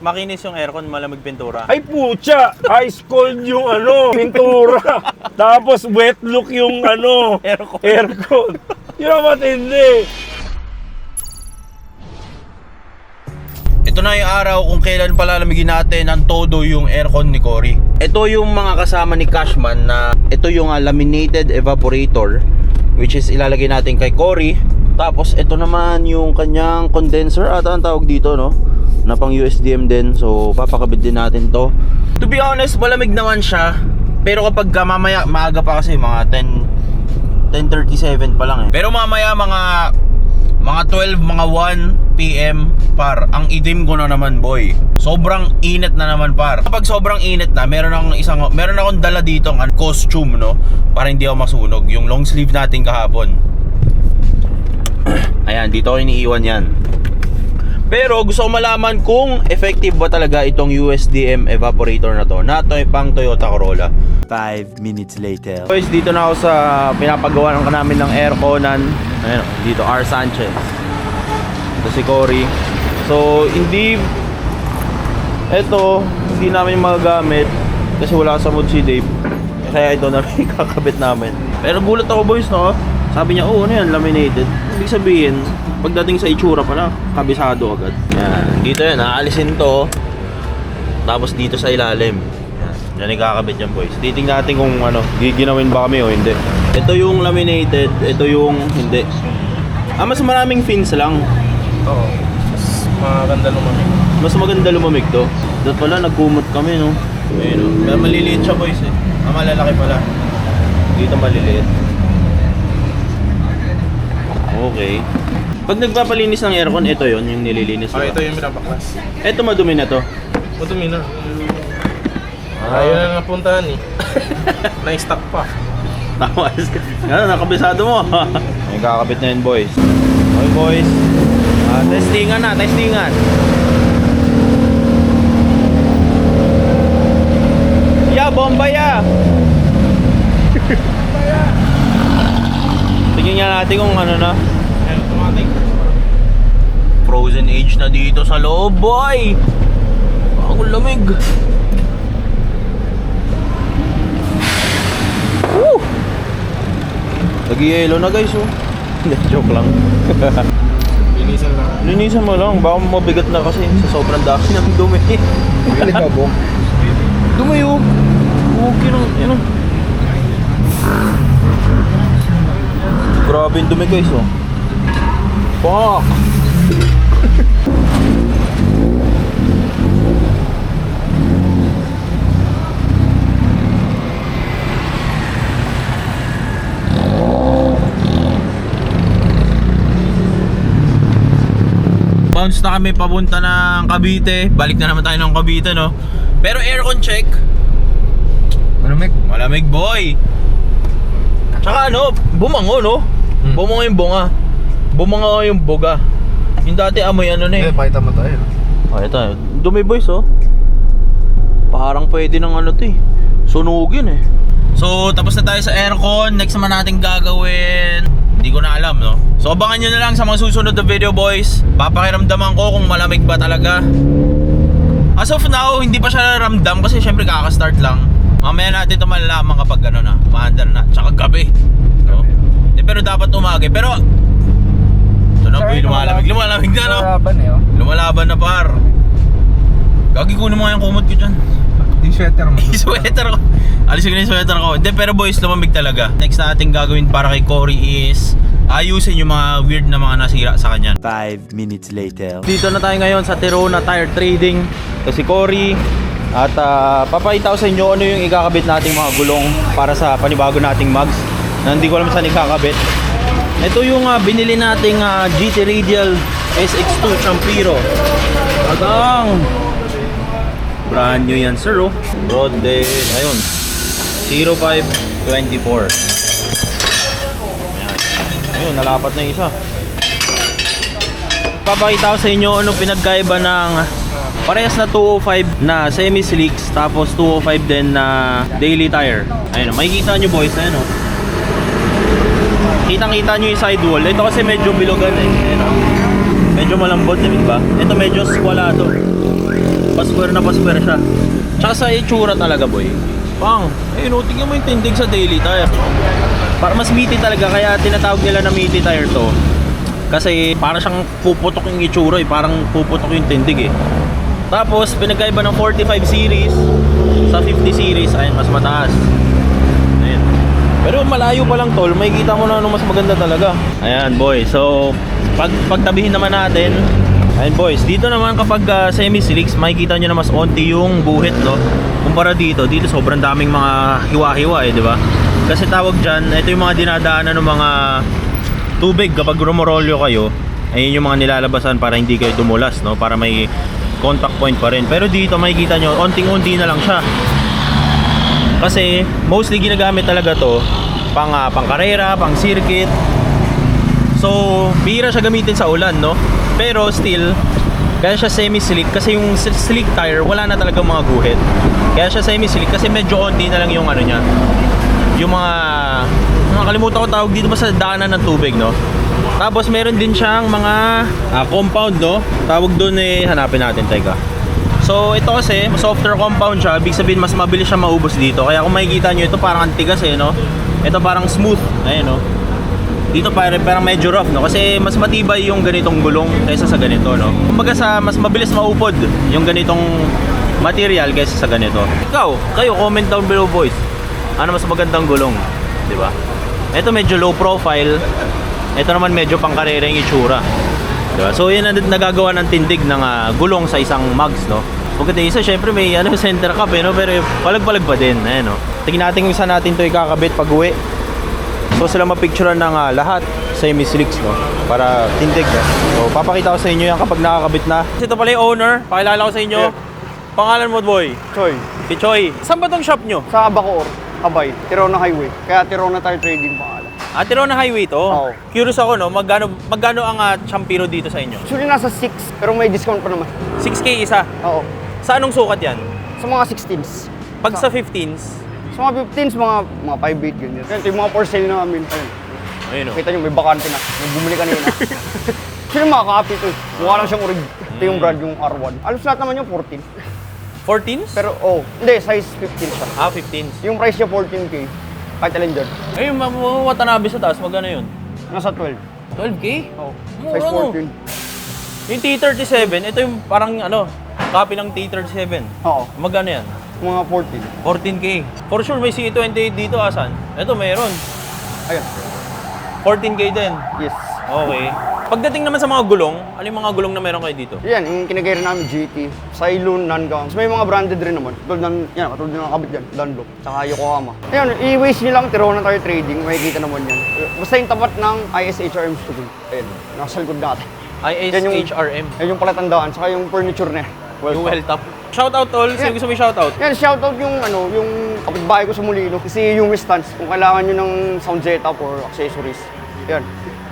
makinis yung aircon, malamig pintura. Ay putya! Ice cold yung pintura. Tapos wet look yung aircon. Yun ang matindi. Ito na yung araw kung kailan palalamigin natin ang todo yung aircon ni Cory. Ito yung mga kasama ni Cashman na ito yung laminated evaporator, which is ilalagay natin kay Cory. Tapos ito naman yung kanyang condenser ata ang tawag dito, no? Na pang USDM din. So papakabit din natin to. To be honest, malamig naman siya. Pero kapag mamaya, maaga pa kasi mga 10:37 pa lang eh. Pero mamaya mga 12, mga 1 PM par, ang itim ko na naman boy. Sobrang init na naman par. Kapag sobrang init na, meron akong dala dito ang costume, no? Para hindi ako masunog. Yung long sleeve natin kahapon. Ayan, dito ko iniiwan yan. Pero gusto ko malaman kung effective ba talaga itong USDM evaporator na to pang Toyota Corolla. 5 minutes later. Guys, dito na ako sa pinapagawa namin ng airconan. Ayan, dito R. Sanchez. Ito si Cory. So, hindi namin magagamit kasi wala sa mood si Dave. Kaya ito na kakabit namin. Pero gulat ako boys, no? Sabi niya, ano yan, laminated. Ibig sabihin, pagdating sa itsura pala, kabisado agad. Yan, dito yan, aalisin to. Tapos dito sa ilalim. Yan, ikakabit yan boys. Titingnan natin kung giginawin ba kami o hindi. Ito yung laminated, ito yung hindi. Mas maraming fins lang. Oo, mas maganda lumamig. Mas maganda lumamig to. Dapat pala, nagkumot kami, no? Ayun, no? Maliliit siya boys eh. Malalaki pala. Dito maliliit. Okay. Pag nagpapalinis ng aircon, ito yon yung nililinis. Ito yung binabaklas. Ito madumi na to. Madumi na. Ayaw na napuntahan eh. Na-stock pa. Tama. Ano, nakabisado mo. May kakabit na yun boys. Okay boys. Testingan na, testingan. Ya, bomba ya. Tingnan nga natin kung ano na. Automatic. Frozen age na dito sa loob, boy. Ang lamig. Woo! Nag-yelo na guys, oh. Joke lang. Linisan lang. Linisan mo lang, baka mabigat na kasi sa sobrang dami ng dumi. Pili pa po. Dumi, oh. Okay lang, yun oh. Grabe yung dumi guys, oh. Fuck! Bounce na kami papunta ng Cavite. Balik na naman tayo ng Cavite, no? Pero aircon check. Malamig. Malamig, boy. Tsaka bumango, no? Bumango yung bunga. Bumango yung boga. Yung dati amoy na eh. Pakita mo tayo. Ito. Dumi boys, oh. Parang pwede ng to eh. Sunugin eh. So, tapos na tayo sa aircon. Next naman natin gagawin, hindi ko na alam, no? So, abangan nyo na lang sa mga susunod na video, boys. Papakiramdaman ko kung malamig ba talaga. As of now, hindi pa siya naramdam kasi syempre kaka-start lang. Mamaya natin ito malalaman kapag maandar na. Tsaka gabi, no? Pero dapat umaga. Pero ito na po yung lumalamig. Lumalamig na, no? Lumalaban eh, oh. Lumalaban na, par. Gagi, kunin mo nga yung kumot ko dyan. Yung sweater mo. Yung sweater ko. Alisin ko na yung sweater ko. Hindi, pero boys, lumamig talaga. Next na ating gagawin para kay Cory is ayusin yung mga weird na mga nasira sa kanya. 5 minutes later. Dito na tayo ngayon sa Tirona Tire Trading. Ito si Cory. At papakita ko sa inyo ano yung ikakabit nating mga gulong para sa panibago nating mugs na hindi ko alam saan ikakabit. Ito yung binili nating GT Radial SX2 Champiro. Agang! Brand new yan, sir, oh. Road day, ayun, 0524. Ayun, nalapat na isa. Papakita ko sa inyo anong pinagkaiba ng parehas na 205 na semi-slicks, tapos 205 din na daily tire. Ayun, makikita nyo boys, ayun, oh. Kitang-kita nyo yung sidewall. Ito kasi medyo bilogan eh. Ayun, oh. Medyo malambot, di ba? Ito medyo squalado. paswer siya. Tsaka sa itsura talaga, boy. Pang, tingnan mo yung tindig sa daily tire. Para mas meaty talaga, kaya tinatawag nila na meaty tire to. Kasi para siyang puputok yung itsura eh, parang puputok yung tindig eh. Tapos pinagkaiba ng 45 series sa 50 series, ayun, mas mataas. Ayun. Pero malayo pa lang tol, makikita mo na ano mas maganda talaga. Ayan boy, so pagtabihin naman natin. Ayun boys, dito naman kapag semi-slicks, makikita nyo na mas onti yung buhit, no? Kumpara dito sobrang daming mga hiwa-hiwa eh, di ba? Kasi tawag dyan, ito yung mga dinadaanan ng mga tubig kapag rumorolyo kayo. Ayun yung mga nilalabasan para hindi kayo dumulas, no? Para may contact point pa rin. Pero dito makikita nyo, onting-unti na lang siya. Kasi mostly ginagamit talaga to pang karera, pang circuit. So, bihira siya gamitin sa ulan, no? Pero still, kaya siya semi-slick kasi yung slick tire, wala na talagang mga guhit. Kaya siya semi-slick kasi medyo onti na lang yung ano niya. Yung mga kalimutan ko tawag dito ba sa daanan ng tubig, no? Tapos meron din siyang mga compound, no? Tawag doon eh, hanapin natin, teka. So, ito kasi, softer compound siya. Ibig sabihin, mas mabilis siya maubos dito. Kaya kung makikita nyo, ito parang antigas eh, no? Ito parang smooth, ayun, no? Dito parang medyo rough, no? Kasi mas matibay yung ganitong gulong kaysa sa ganito, no? Kumbaga sa mas mabilis maupod yung ganitong material kaysa sa ganito. Kayo comment down below boys. Ano mas magandang gulong, 'di ba? Ito medyo low profile. Ito naman medyo pangkarera yung itsura. 'Di ba? So yan ang nagagawa ng tindig ng gulong sa isang mugs, no? Pagkatapos isa, syempre may center cap eh, no? Pero palag-palag pa din, ayan, no? Tingnan natin kung saan natin 'to ikakabit pag-uwi. So sila mapicturean ng lahat semi-slicks, no? Para tindig, no? So papakita ko sa inyo yan kapag nakakabit na. Ito pala yung owner, pakilala ko sa inyo. Pangalan mo, boy? Choy, Si Choi. Saan ba tong shop nyo? sa Bacoor, Abay, Tirona Highway. Kaya Tirona Tire Trading pangalan. Tirona Highway to? Oo. Curious ako, no? Magkano ang Champiro dito sa inyo? Actually, nasa 6, pero may discount pa naman. 6K isa. Oo. Sa anong sukat yan? Sa mga 16s. Pag sa 15s, Sa mga 15s, mga 5-8, ganyan. Ito yung mga for sale namin. Ayun. ayun, no? Kita nyo, may bakante na. May bumili kanina. Actually, mga copy to. Mukha lang siyang orig. Ito yung brand, yung R1. Alos lahat naman yung 14. 14s? Pero, hindi, size 15 siya. 15s. Yung price niya 14K. Kahit alin dyan. Ayun, Watanabe sa taas, magkano yun? Nasa 12. 12K? Oo. Mura, Size no? 14. Yung T37, ito yung parang copy ng T37. Oo. Magkano yan? Mga 14. 14K. For sure may C28 dito, asan? Ito meron. Ayun. 14K din. Yes. Okay. Pagdating naman sa mga gulong, ano yung mga gulong na meron kayo dito? Yan, yung kinagay rin namin GT, Cylon, Nangang. May mga branded rin naman. Katulad ng nakakabit dyan, Dunlop, tsaka Yokohama. Yan, i-waste nyo lang, Tirona Tire Trading, makikita naman yan. Basta yung tapat ng ISHRM Studio. Ayun, nasa likod natin. ISHRM. Yan yung palatandaan, saka yung furniture na. Yung well top. Shoutout tol, sino gusto mo shoutout? Yan, shoutout yung yung kapitbahay ko sa Molino. Kasi yung Stance, kung kailangan nyo ng sound setup or accessories. Yan,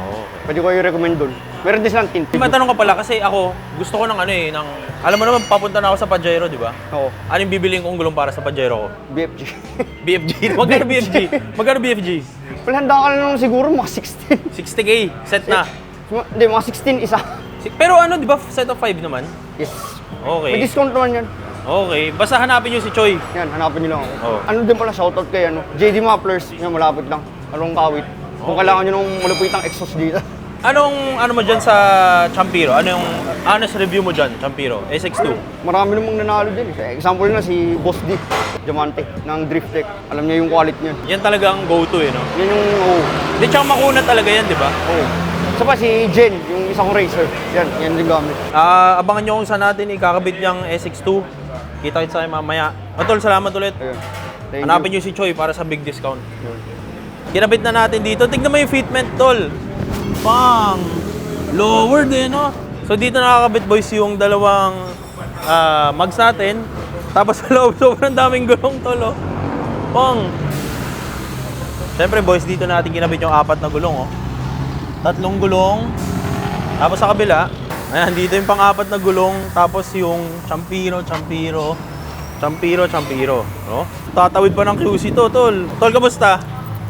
Oo. pwede ko i-recommend doon. Meron din silang tint. Matanong ka pala kasi ako, gusto ko ng alam mo naman, papunta na ako sa Pajero, di ba? Oo, Ano yung bibiliin kong gulong para sa Pajero ko? BFG. BFG. Magkano BFG? Magkano BFG? Well, handa ka na naman siguro mga 16. 60K, set na. Hindi, mga 16 isa. Pero di ba, set of 5 naman? Yes. Okay. May discount naman yan. Okay, basta hanapin nyo si Choi. Yan, hanapin nyo lang ako. Oo. Ano din pala, shoutout kay JD Mufflers. Yan, malapit lang. Along Kawit. Kung Okay. kailangan nyo ng malupitang exhaust dito. Ano mo dyan sa Champiro? Ano yung honest review mo dyan, Champiro? SX2? Marami namang nanalo din. Example na si Boss D, Diamante, ng Drift Tech. Alam niya yung quality niyan. Yan talaga ang go-to no? Yan yung, Di tsaka makunat talaga yan, di ba? Isa pa si Jen, yung isang racer. Yan din gamit. Abangan nyo kung saan natin ikakabit yung SX2. Kita-kits tayo mamaya. Tol, salamat ulit. Ayun. Thank Hanapin you. nyo si Choi para sa big discount. Yun. Kinabit na natin dito. Tignan mo yung fitment, tol. Pang! Lower din, no? So dito nakakabit, boys, yung dalawang mugs natin. Tapos sa loob, sobrang daming gulong, tol, oh. Pang! Siyempre, boys, dito natin kinabit yung 4 na gulong, oh. 3 gulong. Tapos sa kabila, ayan, dito yung pang-4 na gulong. Tapos yung Champiro, no? Tatawid pa ng QC to, tol. Tol, kamusta?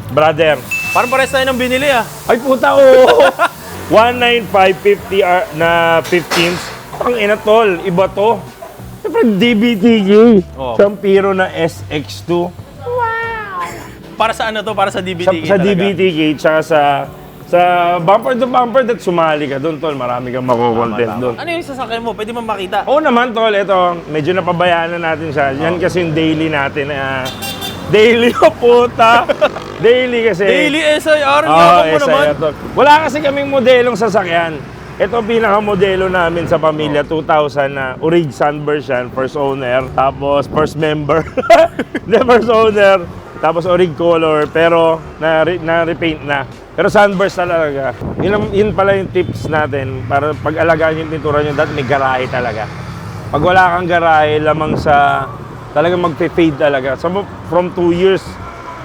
Brother. Parang pares tayo ng binili, ah. Ay puta, oo. 19550 na 15s. Ang ina tol, iba to. Siyempre, DBTK. Oh. Sampiro na SX2. Para sa ano to? Para sa DBTK Sa talaga? DBTK, tsaka sa bumper to bumper that sumali ka doon, tol. Marami kang makukontent doon. Ano yung sasakyan mo? Pwede mo makita? Oo naman, tol. Ito, medyo napabayaan na natin siya. Yan kasi yung daily natin. Daily o puta. Daily kasi. Daily SIR, Oo, yabang mo naman. SIR, tol. Wala kasi kaming modelong sasakyan. Ito ang pinakamodelo namin sa pamilya, 2000 na Orig Sunburst yan, first owner. Tapos first member. The first owner. Tapos Orig color, pero na-repaint na. Pero Sunburst talaga. Yun pala yung tips natin para pag-alagaan yung pintura nyo, dahil may garahe talaga. Pag wala kang garahe, lamang sa talagang mag-fade talaga. So from 2 years,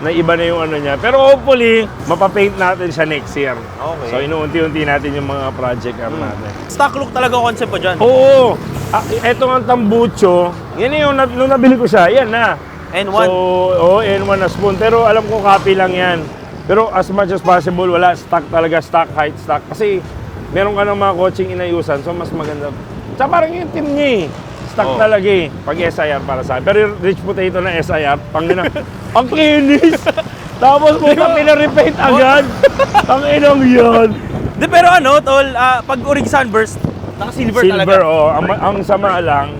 na iba na yung ano niya. Pero hopefully, mapapaint natin siya next year. Okay. So inuunti-unti natin yung mga project natin. Stock look talaga ang concept pa dyan. Oo! Eto nga tambucho, yan yung nung nabili ko siya, yan na. N1. So, N1 na spoon. Pero alam ko copy lang yan. Pero as much as possible, wala stock talaga, stock height, stock. Kasi meron ka ng mga coaching inayusan, so mas maganda. Tsaka parang yung team niya eh. Stock talaga eh. Pag SIR para sa akin. Pero yung rich potato na SIR, pangina, ang kinis! Tapos mo na pinarepaint agad. Ang inang yun. Di, pero ano, tol, pag Orig Sunburst, naka-silver talaga. Silver, oh. Ang sama lang,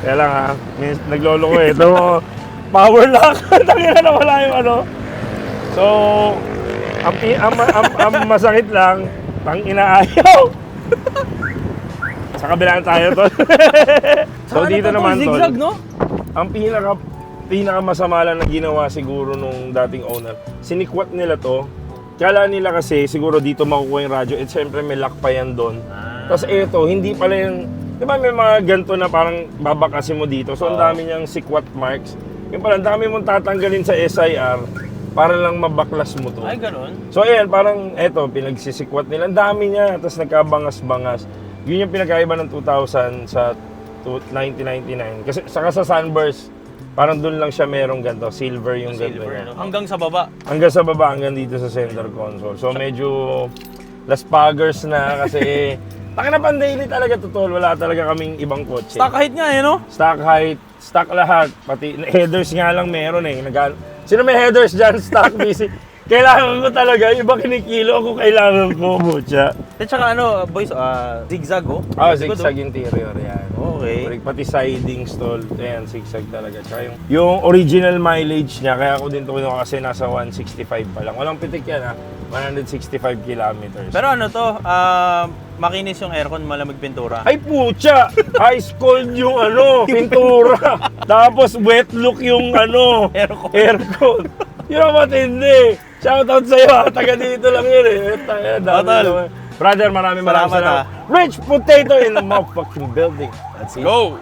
kaya lang ha, naglolo ko eh. Ito, power lock. Tangina na wala yung ano. So, ang masakit lang, pang inaayaw. Sa kabila tayo, tol. So, dito naman, tol. Zigzag, no? Ang pinakamasama lang na ginawa siguro nung dating owner, sinikwat nila to. Kala nila kasi siguro dito makukuha yung radyo. At syempre may lock pa yan doon. Tapos ito, hindi pala yung... Di ba may mga ganito na parang babakasin mo dito? So ang dami niyang sikwat marks. Yung pala, ang dami mong tatanggalin sa SIR para lang mabaklas mo to. Ay, ganun. So ayan, parang eto, pinagsisikwat nila. Ang dami niya, tapos nagkabangas-bangas. Yun yung pinakaiba ng 2000 sa 1999. Kasi saka sa Sunburst, parang doon lang siya merong ganito, silver yung ganito Silver, niya. no? Hanggang sa baba. Hanggang sa baba, hanggang dito sa center console. So medyo last paggers na kasi taka na pan-daily talaga totoo. Wala talaga kaming ibang kotse. Stock height nga, eh, no? Stock height, stock lahat. Pati headers nga lang meron eh. Sino may headers dyan? Stock busy. Kailangan ko talaga. Iba kinikilo ako, kailangan ko. Butya. At saka ano, boys, zigzag, oh. Zigzag interior yan. Okay. Pati siding stall. Ayan, zigzag talaga. Tsaka yung original mileage niya, kaya ako din ito kasi nasa 165 pa lang. Walang pitik yan ha. 165 kilometers. Pero ano to, makinis yung aircon, malamig pintura. Ay putya! Ice cold yung ano, pintura. Tapos wet look yung ano, aircon. Yun ang matindi. Shoutout sa'yo, taga dito lang yun eh. Tol. Brother, maraming Salamat, salamat. Rich potato in the motherfucking building. Let's go!